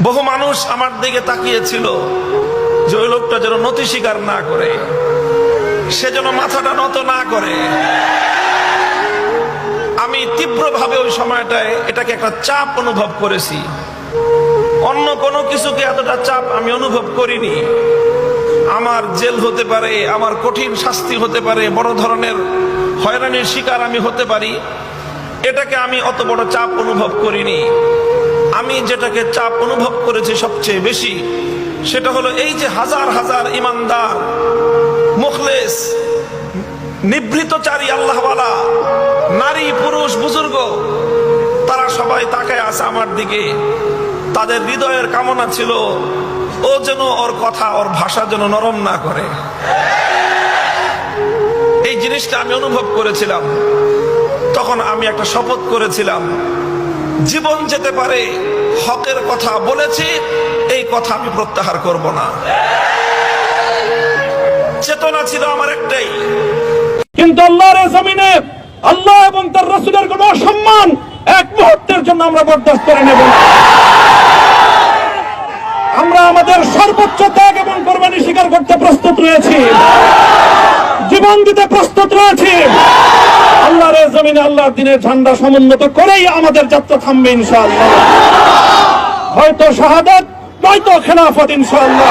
বহু মানুষ আমার দিকে তাকিয়েছিল যে ওই লোকটা যেন নতি স্বীকার না করে, সে যেন মাথাটা নত না করে। আমি তীব্রভাবে ওই সময়টায় এটাকে একটা চাপ অনুভব করেছি। অন্য কোনো কিছুকে এতটা চাপ আমি অনুভব করিনি। আমার জেল হতে পারে, আমার কঠিন শাস্তি হতে পারে, বড় ধরনের হয়রানির শিকার আমি হতে পারি, এটাকে আমি অত বড় চাপ অনুভব করিনি। আমি যেটাকে চাপ অনুভব করেছি সবচেয়ে বেশি, সেটা হলো এই যে হাজার হাজার ইমানদার, মুখলেস, নিভৃতচারী আল্লাহওয়ালা নারী, পুরুষ, বুজুর্গ, তারা সবাই তাকায় আছে আমার দিকে। তাদের হৃদয়ের কামনা ছিল ও যেন ওর কথা, ওর ভাষা যেন নরম না করে। এই জিনিসটা আমি অনুভব করেছিলাম। তখন আমি একটা শপথ করেছিলাম, জীবন যেতে পারে, হকের কথা বলেছি, এই কথা আমি প্রত্যাহার করব না। চেতনা ছিল আমার একটাই। কিন্তু আল্লাহর জমিনে আল্লাহ এবং তার রাসূলের কোন সম্মান এক মুহূর্তের জন্য আমরা বরদাস্ত করে নেব না। আমরা আমাদের সর্বোচ্চ ত্যাগ এবং কোরবানি স্বীকার করতে প্রস্তুত রয়েছি, জীবন দিতে প্রস্তুত রয়েছি। আল্লাহর জমিনে আল্লাহর দ্বীনের ঝান্ডা সমুন্নত করেই আমাদের যাত্রা থামবে ইনশাআল্লাহ। হয়তো শাহাদাত, নয়তো খেলাফত ইনশাআল্লাহ।